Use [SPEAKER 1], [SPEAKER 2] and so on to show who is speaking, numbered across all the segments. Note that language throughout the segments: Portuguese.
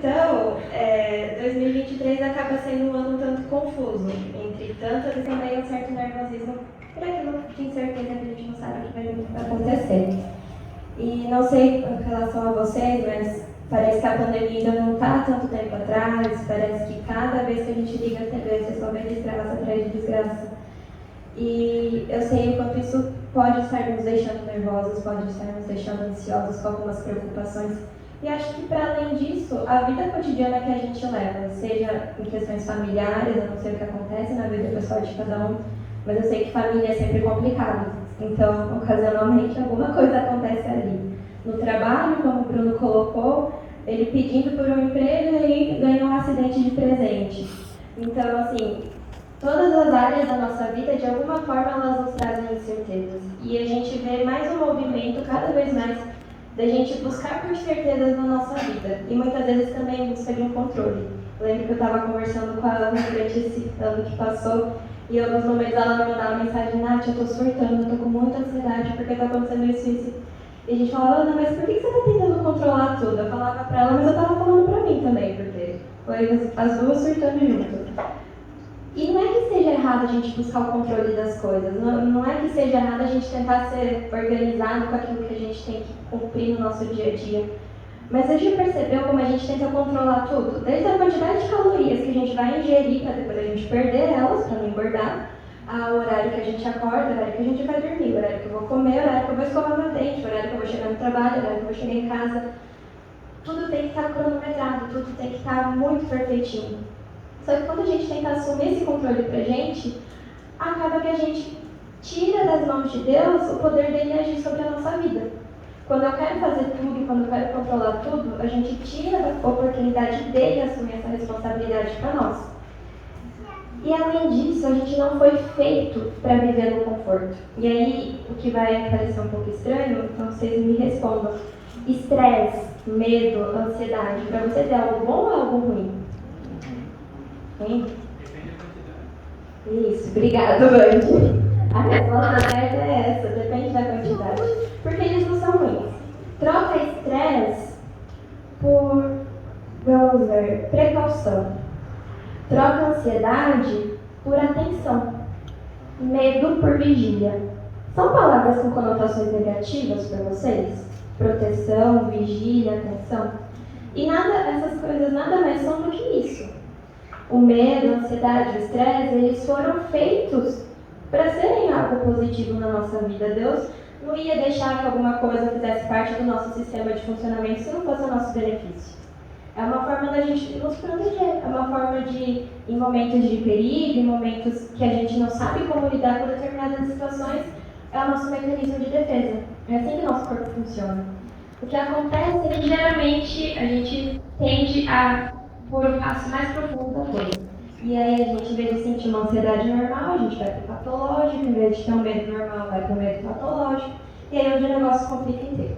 [SPEAKER 1] Então, 2023 acaba sendo um ano um tanto confuso, entre tanto e também um certo nervosismo por aquilo de incerteza que a gente não sabe o que vai acontecer. E não sei em relação a vocês, mas parece que a pandemia ainda não está há tanto tempo atrás, parece que cada vez que a gente liga a TV, você só vê desgraça atrás de desgraça. E eu sei o quanto isso pode estar nos deixando nervosos, pode estar nos deixando ansiosos com algumas preocupações. E acho que, para além disso, a vida cotidiana que a gente leva, seja em questões familiares, eu não sei o que acontece na vida pessoal de cada um, mas eu sei que família é sempre complicado. Então, ocasionalmente, alguma coisa acontece ali. No trabalho, como o Bruno colocou, ele pedindo por um emprego e aí ganhou um acidente de presente. Então, assim, todas as áreas da nossa vida, de alguma forma, elas nos trazem incertezas. E a gente vê mais um movimento, cada vez mais, da gente buscar por certezas na nossa vida. E muitas vezes também em busca de um controle. Eu lembro que eu estava conversando com a Ana durante esse ano que passou, e em alguns momentos ela me mandava uma mensagem: Nath, eu estou surtando, eu estou com muita ansiedade porque está acontecendo isso e isso. E a gente falava: Ana, mas por que você está tentando controlar tudo? Eu falava para ela, mas eu estava falando para mim também, porque foi as duas surtando junto. E não é que seja errado a gente buscar o controle das coisas, não é que seja errado a gente tentar ser organizado com aquilo que a gente tem que cumprir no nosso dia a dia. Mas você já percebeu como a gente tenta controlar tudo? Desde a quantidade de calorias que a gente vai ingerir para depois a gente perder elas, para não engordar, ao horário que a gente acorda, o horário que a gente vai dormir, o horário que eu vou comer, o horário que eu vou escovar meu dente, o horário que eu vou chegar no trabalho, o horário que eu vou chegar em casa. Tudo tem que estar cronometrado, tudo tem que estar muito perfeitinho. Só que quando a gente tenta assumir esse controle pra gente, acaba que a gente tira das mãos de Deus o poder dele agir sobre a nossa vida. Quando eu quero fazer tudo, quando eu quero controlar tudo, a gente tira a oportunidade dele assumir essa responsabilidade para nós. E além disso, a gente não foi feito para viver no conforto. E aí, o que vai parecer um pouco estranho, então vocês me respondam. Estresse, medo, ansiedade, para você é algo bom ou algo ruim? Hein? Isso, obrigado, Andy. A resposta certa é essa, depende da quantidade. Porque eles não são ruins. Troca estresse por, vamos ver, precaução. Troca ansiedade por atenção. Medo por vigília. São palavras com conotações negativas para vocês? Proteção, vigília, atenção. E essas coisas nada mais são do que isso. O medo, a ansiedade, o estresse, eles foram feitos para serem algo positivo na nossa vida. Deus não ia deixar que alguma coisa fizesse parte do nosso sistema de funcionamento se não fosse a nosso benefício. É uma forma da gente nos proteger, é uma forma de, em momentos de perigo, em momentos que a gente não sabe como lidar com determinadas situações, é o nosso mecanismo de defesa. É assim que o nosso corpo funciona. O que acontece é que geralmente a gente tende a por um passo mais profundo da coisa. E aí a gente, em vez de sentir uma ansiedade normal, a gente vai para o patológico, em vez de ter um medo normal, vai para o medo patológico, e aí é onde o negócio complica inteiro.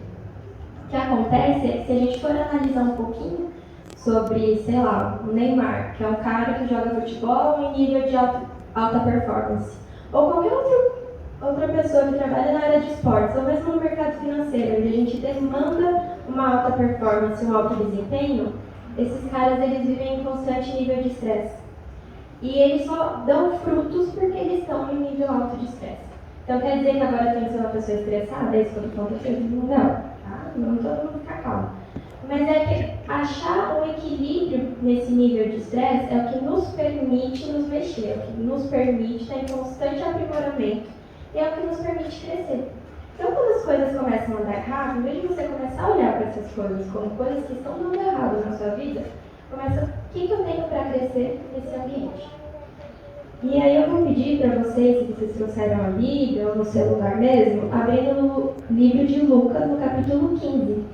[SPEAKER 1] O que acontece é que se a gente for analisar um pouquinho sobre, sei lá, o Neymar, que é um cara que joga futebol em nível de alta performance, ou qualquer outra pessoa que trabalha na área de esportes, ou mesmo no mercado financeiro, onde a gente demanda uma alta performance, um alto desempenho, esses caras eles vivem em constante nível de estresse. E eles só dão frutos porque eles estão em nível alto de estresse. Então quer dizer que agora tem que ser uma pessoa estressada? É isso que eu estou falando? Não, tá? Não todo mundo fica calmo. Mas é que achar um equilíbrio nesse nível de estresse é o que nos permite nos mexer, é o que nos permite estar em constante aprimoramento e é o que nos permite crescer. Então, quando as coisas começam a andar errado, em vez de você começar a olhar para essas coisas como coisas que estão dando errado na sua vida, começa, o que eu tenho para crescer nesse ambiente? E aí eu vou pedir para vocês, se vocês trouxeram a Bíblia ou no celular mesmo, abrindo o livro de Lucas, no capítulo 15.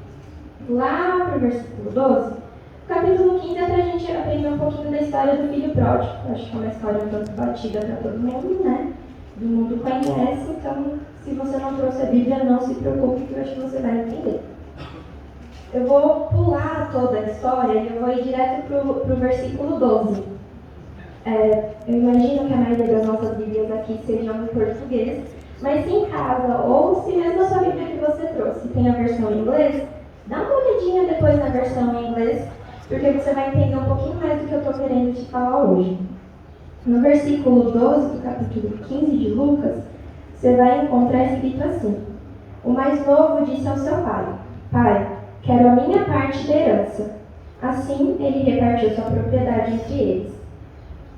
[SPEAKER 1] Lá para o versículo 12. O capítulo 15 é para a gente aprender um pouquinho da história do filho pródigo. Acho que é uma história um tanto batida para todo mundo, né? Do mundo conhece, então se você não trouxe a Bíblia, não se preocupe que eu acho que você vai entender. Eu vou pular toda a história e eu vou ir direto para o versículo 12. Eu imagino que a maioria das nossas Bíblias aqui sejam em português, mas se em casa, ou se mesmo a sua Bíblia que você trouxe tem a versão em inglês, dá uma olhadinha depois na versão em inglês, porque você vai entender um pouquinho mais do que eu estou querendo te falar hoje. No versículo 12 do capítulo 15 de Lucas, você vai encontrar escrito assim: o mais novo disse ao seu pai: Pai, quero a minha parte da herança. Assim, ele repartiu sua propriedade entre eles.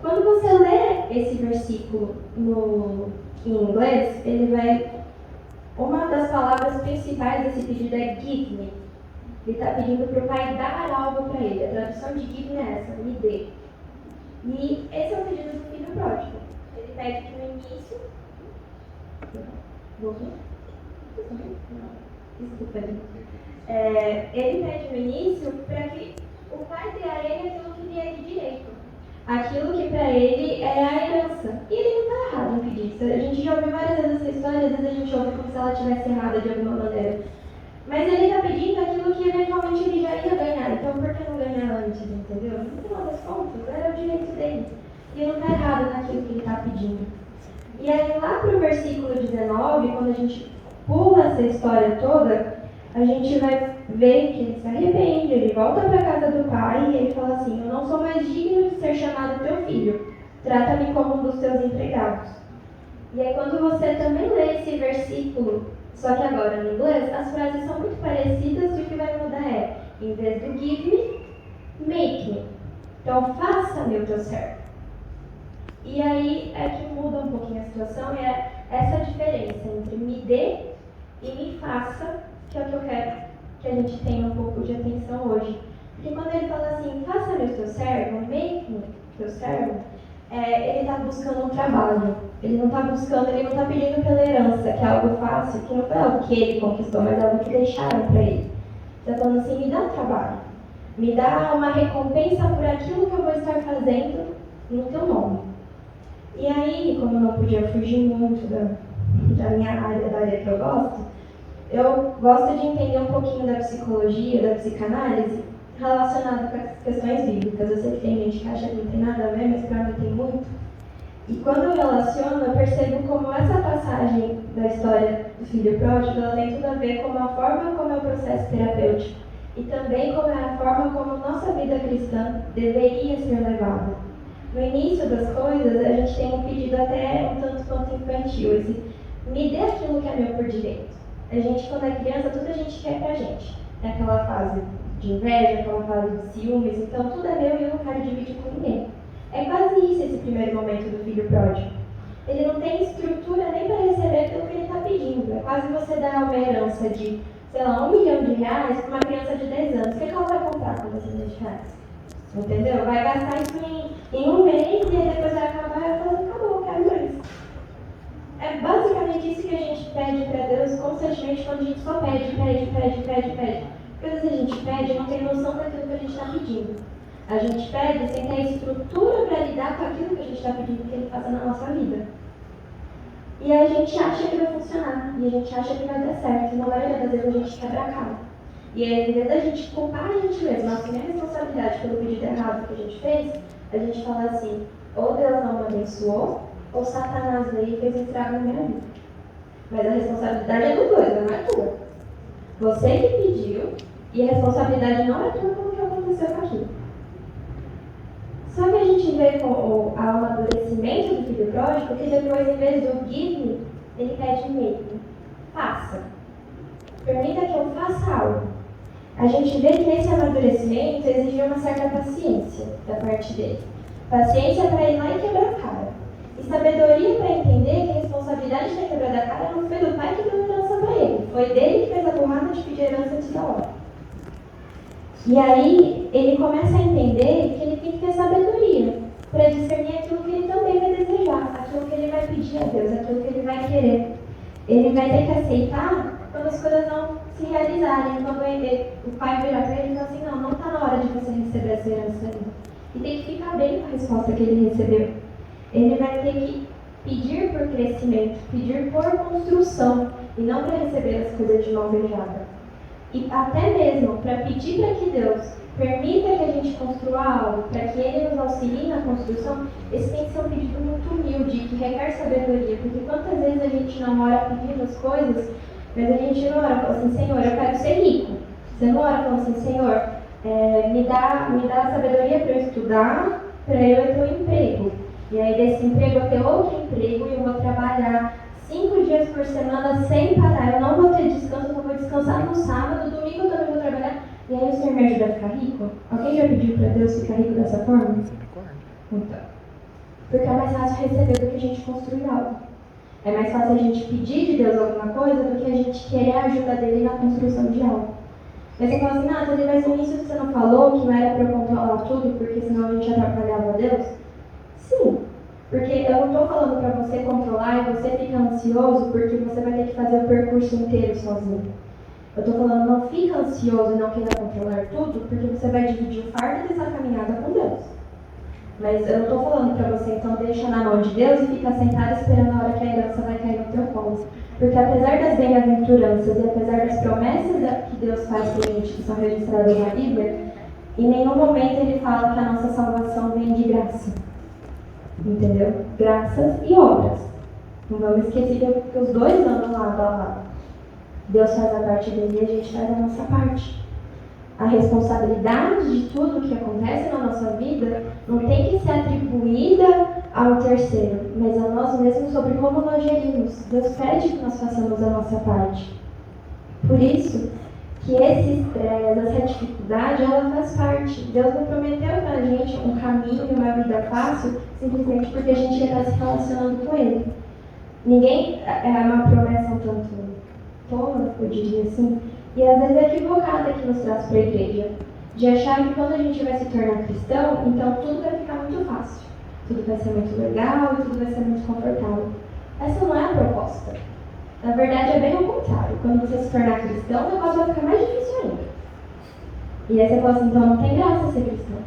[SPEAKER 1] Quando você lê esse versículo em inglês, ele vai... Uma das palavras principais desse pedido é give me. Ele está pedindo para o pai dar algo para ele. A tradução de give me é essa, me dê. E esse é o pedido do filho pródigo. Ele pede que no início... Desculpa. Ele pede no início para que o pai dê a ele aquilo que lhe é de direito. Aquilo que para ele é a herança. E ele não está errado em pedir isso. A gente já ouviu várias vezes essa história, às vezes a gente ouve como se ela estivesse errada de alguma maneira. Mas ele está pedindo aquilo que eventualmente ele já ia ganhar. Então por que não ganhar antes, entendeu? No final das contas, era o direito dele. E ele não está errado naquilo que ele está pedindo. E aí lá para o versículo 19, quando a gente pula essa história toda, a gente vai ver que ele se arrepende, ele volta para a casa do pai e ele fala assim: eu não sou mais digno de ser chamado teu filho, trata-me como um dos teus empregados. E aí quando você também lê esse versículo, só que agora no inglês, as frases são muito parecidas e o que vai mudar é, em vez do give me, make me. Então faça-me o teu servo. E aí é que muda um pouquinho a situação, e é essa diferença entre me dê e me faça, que é o que eu quero que a gente tenha um pouco de atenção hoje. Porque quando ele fala assim, faça-me o teu servo, make me teu servo, ele está buscando um trabalho. Ele não está pedindo pela herança, que é algo fácil, que não foi algo que ele conquistou, mas algo que deixaram para ele. Está falando assim, me dá trabalho. Me dá uma recompensa por aquilo que eu vou estar fazendo no teu nome. E aí, como eu não podia fugir muito da minha área, da área que eu gosto de entender um pouquinho da psicologia, da psicanálise, relacionada com as questões bíblicas. Eu sei que tem gente que acha que não tem nada a ver, mas para mim tem muito. E quando eu relaciono, eu percebo como essa passagem da história do filho pródigo, ela tem tudo a ver com a forma como é o processo terapêutico. E também como é a forma como nossa vida cristã deveria ser levada. No início das coisas, a gente tem um pedido até um tanto quanto infantil, esse me dê aquilo que é meu por direito. A gente, quando é criança, tudo a gente quer pra gente. É aquela fase de inveja, aquela fase de ciúmes, então tudo é meu e eu não quero dividir com ninguém. É quase isso esse primeiro momento do filho pródigo. Ele não tem estrutura nem para receber aquilo que ele está pedindo. É quase você dar uma herança de, sei lá, R$1 milhão para uma criança de 10 anos. O que ela vai comprar com esses R$10? Entendeu? Vai gastar isso em um mês e aí depois vai acabar e vai falar, acabou, quero mais. É basicamente isso que a gente pede para Deus constantemente quando a gente só pede. Porque às vezes a gente pede e não tem noção daquilo que a gente está pedindo. A gente pede sem ter estrutura para lidar com aquilo que a gente está pedindo que Ele faça na nossa vida. E a gente acha que vai funcionar, e a gente acha que vai dar certo, e na maioria das vezes a gente quebra a cara. E aí, em vez da gente culpar a gente mesmo, assumir a responsabilidade pelo pedido errado que a gente fez, a gente fala assim, ou Deus não me abençoou, ou Satanás veio e fez um estrago na minha vida. Mas a responsabilidade é dos dois, não é tua. Você que pediu, e a responsabilidade não é tua pelo que aconteceu com aquilo. Só que a gente vê com o amadurecimento do filho pródigo, que depois, em vez do give me, ele pede make me. Faça. Permita que eu faça algo. A gente vê que nesse amadurecimento exigiu uma certa paciência da parte dele. Paciência para ir lá e quebrar a cara. E sabedoria para entender que a responsabilidade da quebrar da cara não foi do pai que deu herança para ele. Foi dele que fez a burrada de pedir herança antes da hora. E aí ele começa a entender que ele tem que ter sabedoria para discernir aquilo que ele também vai desejar, aquilo que ele vai pedir a Deus, aquilo que ele vai querer. Ele vai ter que aceitar quando as coisas não se realizarem, quando o pai virar para ele e falar assim, não está na hora de você receber essa herança ainda. E tem que ficar bem com a resposta que ele recebeu. Ele vai ter que pedir por crescimento, pedir por construção, e não para receber as coisas de mão beijada. E até mesmo para pedir para que Deus permita que a gente construa algo, para que Ele nos auxilie na construção, esse tem que ser um pedido muito humilde, que requer sabedoria, porque quantas vezes a gente não ora pedindo as coisas, mas a gente não ora falando assim, Senhor, eu quero ser rico. Você não ora falando assim, Senhor, me dá sabedoria para eu estudar, para eu ter um emprego. E aí desse emprego eu ter outro emprego e eu vou trabalhar 5 dias por semana sem parar. Eu não vou ter descanso, eu vou descansar no sábado, domingo eu também vou trabalhar. E aí o Senhor me ajuda a ficar rico? Alguém já pediu para Deus ficar rico dessa forma? Então. Porque é mais fácil receber do que a gente construir algo. É mais fácil a gente pedir de Deus alguma coisa do que a gente querer a ajuda dele na construção de algo. Aí você fala assim, Nathalie, mas no início você não falou que não era para eu controlar tudo, porque senão a gente atrapalhava Deus? Sim, porque eu não estou falando para você controlar e você fica ansioso porque você vai ter que fazer o percurso inteiro sozinho. Eu estou falando, não fica ansioso e não queira controlar tudo, porque você vai dividir o fardo dessa caminhada com Deus. Mas eu não estou falando para você, então deixa na mão de Deus e fica sentado esperando a hora que a herança vai cair no teu colo. Porque apesar das bem-aventuranças e apesar das promessas que Deus faz para a gente, que são registradas na Bíblia, em nenhum momento ele fala que a nossa salvação vem de graça. Entendeu? Graças e obras. Não vamos esquecer que os dois andam lado a lado. Deus faz a parte dele e a gente faz a nossa parte. A responsabilidade de tudo que acontece na nossa vida não tem que ser atribuída ao terceiro, mas a nós mesmos sobre como nós gerimos. Deus pede que nós façamos a nossa parte. Por isso que esse estresse, essa dificuldade, ela faz parte. Deus não prometeu pra gente um caminho e uma vida fácil simplesmente porque a gente ia estar se relacionando com Ele. Ninguém é uma promessa um tanto tola, eu diria assim, e às vezes é equivocada que nos traz para a igreja, de achar que quando a gente vai se tornar cristão, então tudo vai ficar muito fácil, tudo vai ser muito legal e tudo vai ser muito confortável. Essa não é a proposta. Na verdade é bem o contrário. Quando você se tornar cristão, o negócio vai ficar mais difícil ainda. E aí você fala assim, então não tem graça ser cristão.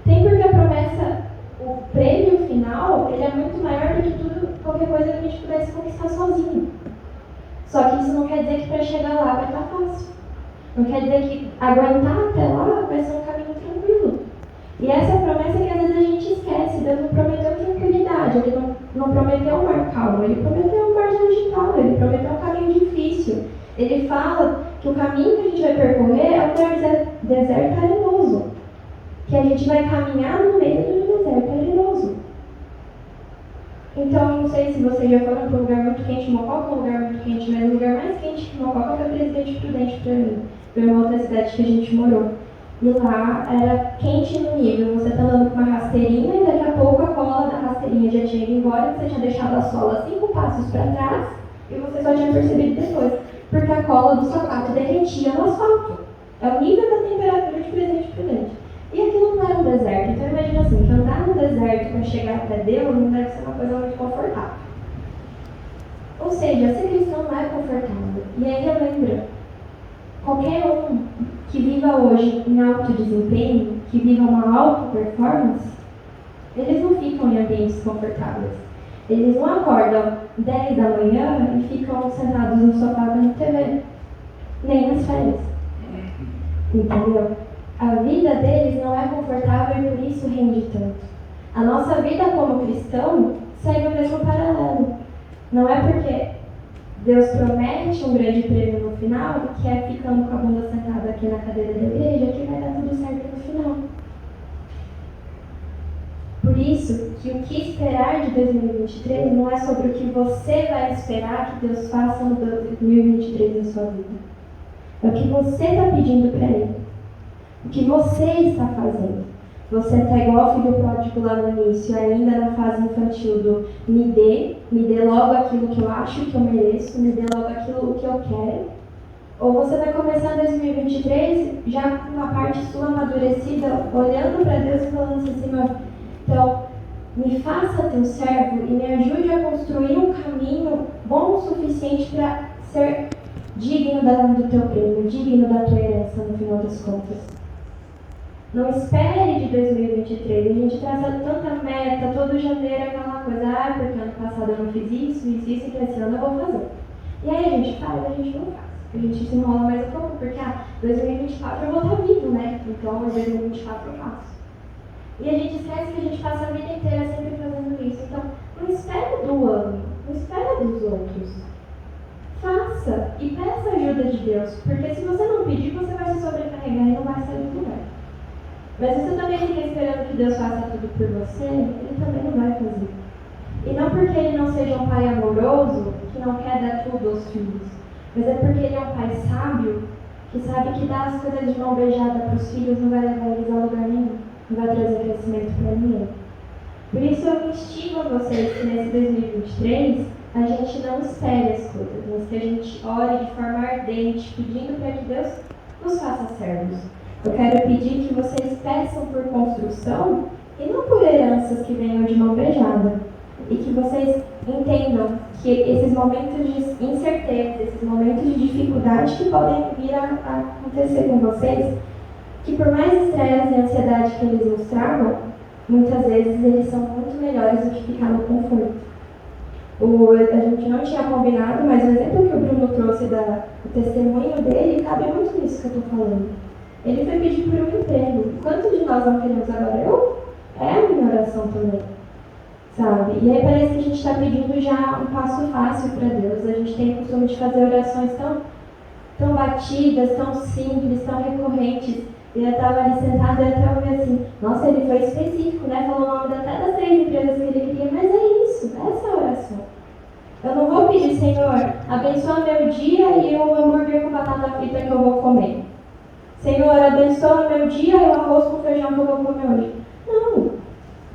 [SPEAKER 1] Tem porque a promessa, o prêmio final, ele é muito maior do que tudo, qualquer coisa que a gente pudesse conquistar sozinho. Só que isso não quer dizer que para chegar lá vai estar fácil. Não quer dizer que aguentar até lá vai ser um caminho tranquilo. E essa promessa que às vezes a gente esquece. Deus não prometeu tranquilidade, Ele não prometeu um mar calmo, Ele prometeu um mar agitado, Ele prometeu um caminho difícil. Ele fala que o caminho que a gente vai percorrer é um deserto arenoso. Que a gente vai caminhar no meio do deserto arenoso. Então, não sei se vocês já foram para um lugar muito quente. Mococa é um lugar muito quente, mas o lugar mais quente que Mococa foi Presidente Prudente para mim. Foi uma outra cidade que a gente morou. E lá era quente no nível. Você está andando com uma rasteirinha e daqui a pouco a cola da rasteirinha já tinha ido embora, você tinha deixado a sola 5 passos para trás e você só tinha percebido depois. Porque a cola do sapato derretia no asfalto. É o nível da temperatura de Presidente Prudente. E aquilo não era um deserto. Então imagina assim, que andar no deserto para chegar até Deus não deve ser uma coisa muito confortável. Ou seja, ser cristão não é confortável. E aí relembra, qualquer um que viva hoje em alto desempenho, que viva uma alta performance, eles não ficam em ambientes confortáveis. Eles não acordam 10 da manhã e ficam sentados no sofá vendo TV. Nem nas férias. Entendeu? A vida deles não é confortável e por isso rende tanto. A nossa vida como cristão segue o mesmo paralelo. Não é porque Deus promete um grande prêmio no final que é ficando com a bunda sentada aqui na cadeira da igreja que vai dar tudo certo no final. Por isso que o que esperar de 2023 não é sobre o que você vai esperar que Deus faça no 2023 na sua vida. É o que você está pedindo para Ele. O que você está fazendo? Você está igual o filho pródigo lá no início, ainda na fase infantil do me dê logo aquilo que eu acho que eu mereço, me dê logo aquilo que eu quero. Ou você vai começar 2023 já com uma parte sua amadurecida, olhando para Deus e falando assim, então, me faça teu servo e me ajude a construir um caminho bom o suficiente para ser digno do teu prêmio, digno da tua herança no final das contas. Não espere de 2023, a gente traça tanta meta, todo janeiro é aquela coisa, porque ano passado eu não fiz isso, e esse ano eu vou fazer. E aí a gente faz, a gente não faz. A gente se enrola mais um pouco, porque 2024 eu vou estar vivo, né? Então, em 2024 eu faço. E a gente esquece que a gente passa a vida inteira sempre fazendo isso. Então, não espera do ano, não espera dos outros. faça e peça a ajuda de Deus, porque se você não pedir, você vai se sobrecarregar e não vai sair do lugar. Mas você também fica esperando que Deus faça tudo por você, Ele também não vai fazer. E não porque Ele não seja um pai amoroso, que não quer dar tudo aos filhos, mas é porque Ele é um pai sábio, que sabe que dar as coisas de mão beijada para os filhos não vai levar eles a lugar nenhum, não vai trazer crescimento para ninguém. Por isso eu instigo a vocês que nesse 2023 a gente não espere as coisas, mas que a gente ore de forma ardente, pedindo para que Deus nos faça servos. Eu quero pedir que vocês peçam por construção e não por heranças que venham de mão beijada. E que vocês entendam que esses momentos de incerteza, esses momentos de dificuldade que podem vir a acontecer com vocês, que por mais estresse e ansiedade que eles nos tragam, muitas vezes eles são muito melhores do que ficar no conforto. A gente não tinha combinado, mas o exemplo que o Bruno trouxe do testemunho dele cabe muito nisso que eu estou falando. Ele foi pedir por um emprego. Quantos de nós não queremos agora? É a minha oração também. Sabe? E aí parece que a gente está pedindo já um passo fácil para Deus. A gente tem o costume de fazer orações tão batidas, tão simples, tão recorrentes. E eu estava ali sentada e até ouvi assim, nossa, ele foi específico, né? Falou o nome até das 3 empresas que ele queria, mas é isso, essa é a oração. Eu não vou pedir, Senhor, abençoa meu dia e o hambúrguer com batata frita que eu vou comer. Senhor, abençoa meu dia e o arroz com feijão que eu vou comer hoje. Não.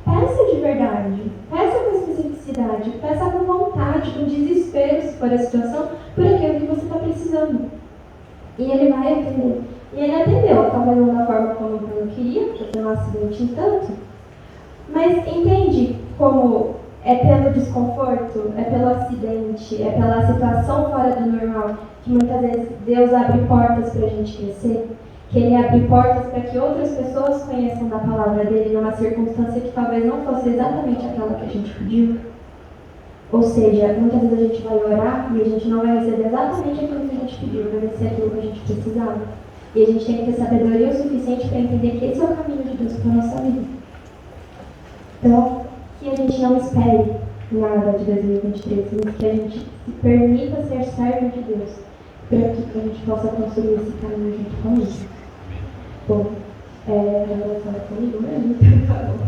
[SPEAKER 1] Peça de verdade. Peça com especificidade. Peça com vontade, com desespero, se for a situação, por aquilo que você está precisando. E Ele vai atender. E Ele atendeu, talvez não da forma como o Bruno queria, porque não acidente em tanto. Mas entende como é pelo desconforto, é pelo acidente, é pela situação fora do normal, que muitas vezes Deus abre portas para a gente crescer? Que Ele abre portas para que outras pessoas conheçam da palavra dEle numa circunstância que talvez não fosse exatamente aquela que a gente pediu. Ou seja, muitas vezes a gente vai orar e a gente não vai receber exatamente aquilo que a gente pediu, vai ser aquilo que a gente precisava. E a gente tem que ter sabedoria o suficiente para entender que esse é o caminho de Deus para a nossa vida. Então, que a gente não espere nada de 2023, mas que a gente se permita ser servo de Deus, para que a gente possa construir esse caminho junto com Ele. Bom, a oração é comigo mesmo? Então tá bom.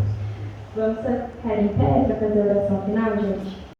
[SPEAKER 1] Vamos ficar em pé para fazer a oração final, gente?